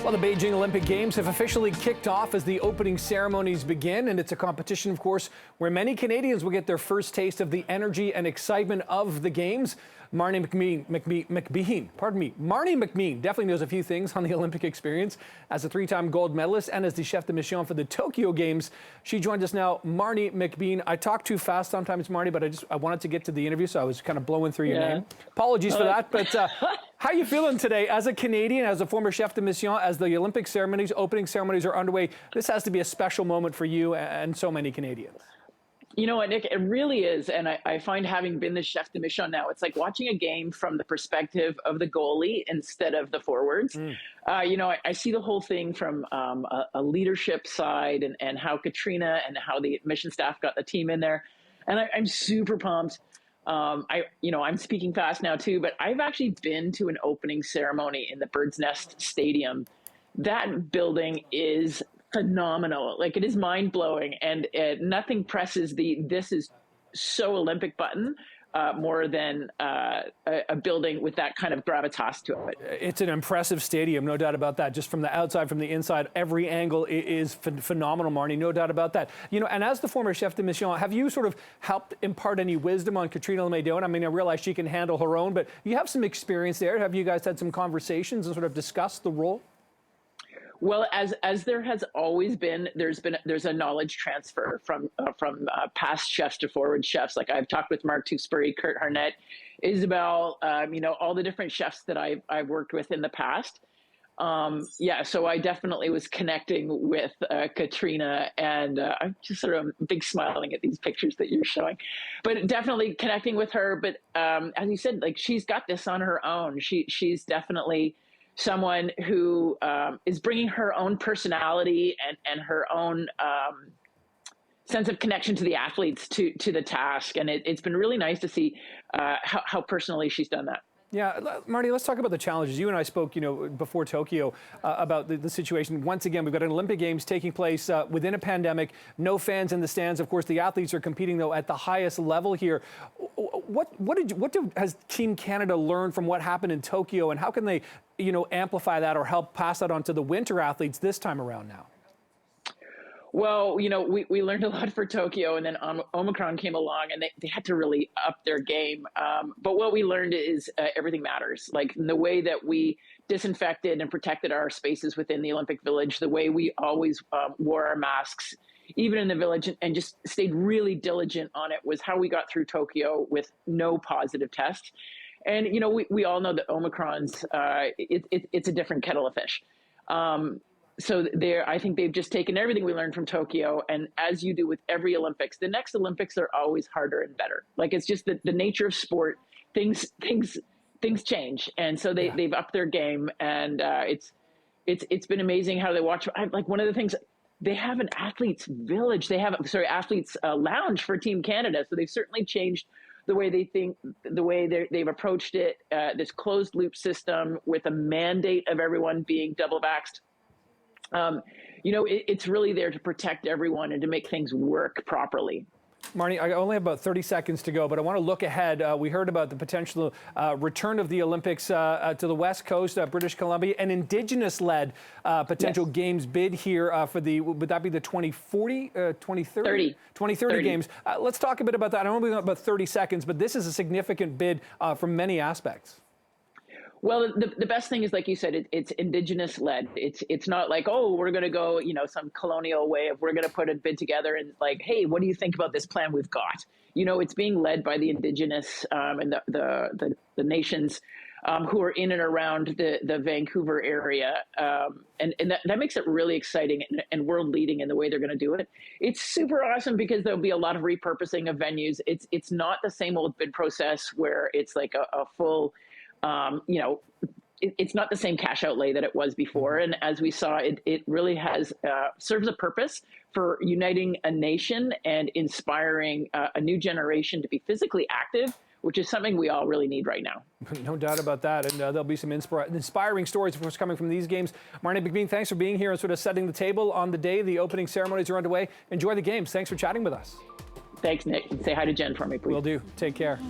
Well, the Beijing Olympic Games have officially kicked off as the opening ceremonies begin, and it's a competition, of course, where many Canadians will get their first taste of the energy and excitement of the Games. Marnie McBean definitely knows a few things on the Olympic experience. As a three-time gold medalist and as the chef de mission for the Tokyo Games, she joins us now. Marnie McBean. I talk too fast sometimes, Marnie, but I wanted to get to the interview, so I was kind of blowing through your name. Apologies for that, but how are you feeling today as a Canadian, as a former chef de mission, as the Olympic ceremonies, opening ceremonies are underway? This has to be a special moment for you and so many Canadians. You know what, Nick, it really is. And I find, having been the chef de mission now, it's like watching a game from the perspective of the goalie instead of the forwards. You know, I see the whole thing from a leadership side and how Katrina and how the mission staff got the team in there. And I'm super pumped. I'm speaking fast now too, but I've actually been to an opening ceremony in the Bird's Nest Stadium. That building is phenomenal. Like, it is mind blowing, and nothing presses this is so Olympic button more than a building with that kind of gravitas to it. It's an impressive stadium, no doubt about that. Just from the outside, from the inside, every angle is phenomenal, Marnie, no doubt about that. You know, and as the former chef de mission, have you sort of helped impart any wisdom on Katrina Lemay-Doan? I mean, I realize she can handle her own, but you have some experience there. Have you guys had some conversations and sort of discussed the role? Well, as there has always been, there's a knowledge transfer from past chefs to forward chefs. Like, I've talked with Mark Tewksbury, Kurt Harnett, Isabel, all the different chefs that I've worked with in the past. So I definitely was connecting with Katrina, and I'm just sort of big smiling at these pictures that you're showing, but definitely connecting with her. But as you said, like, she's got this on her own. She's definitely someone who is bringing her own personality and her own sense of connection to the athletes to the task. And it's been really nice to see how personally she's done that. Yeah, Marty, let's talk about the challenges. You and I spoke, before Tokyo about the situation. Once again, we've got an Olympic Games taking place within a pandemic, no fans in the stands. Of course, the athletes are competing, though, at the highest level here. What has Team Canada learned from what happened in Tokyo, and how can they, amplify that or help pass that on to the winter athletes this time around now? Well, we learned a lot for Tokyo, and then Omicron came along, and they had to really up their game. But what we learned is everything matters. Like, the way that we disinfected and protected our spaces within the Olympic Village, the way we always wore our masks, even in the village, and just stayed really diligent on it, was how we got through Tokyo with no positive tests. And, we all know that Omicron's, it's a different kettle of fish. So I think they've just taken everything we learned from Tokyo, and as you do with every Olympics, the next Olympics are always harder and better. Like, it's just the nature of sport. Things change, and so they've upped their game, and it's been amazing how they watch. Like, one of the things, they have an athletes village. They have athletes lounge for Team Canada. So they've certainly changed the way they think, the way they've approached it. This closed loop system with a mandate of everyone being double vaxxed. It's really there to protect everyone and to make things work properly. Marnie, I only have about 30 seconds to go, but I want to look ahead. We heard about the potential return of the Olympics to the West Coast, British Columbia, an Indigenous-led potential Games bid here for would that be the 2040, 2030? 2030 Games. Let's talk a bit about that. I only have about 30 seconds, but this is a significant bid from many aspects. Well, the best thing is, like you said, it's Indigenous led. It's not like, oh, we're going to go, some colonial way of, we're going to put a bid together and like, hey, what do you think about this plan we've got? It's being led by the Indigenous and the nations who are in and around the Vancouver area. And that makes it really exciting and world leading in the way they're going to do it. It's super awesome because there'll be a lot of repurposing of venues. It's not the same old bid process where it's like a full, it's not the same cash outlay that it was before. And as we saw, it really has serves a purpose for uniting a nation and inspiring a new generation to be physically active, which is something we all really need right now. No doubt about that. And there'll be some inspiring stories, of course, coming from these games. Marnie McBean, thanks for being here and sort of setting the table on the day the opening ceremonies are underway. Enjoy the games. Thanks for chatting with us. Thanks, Nick. Say hi to Jen for me, please. Will do. Take care.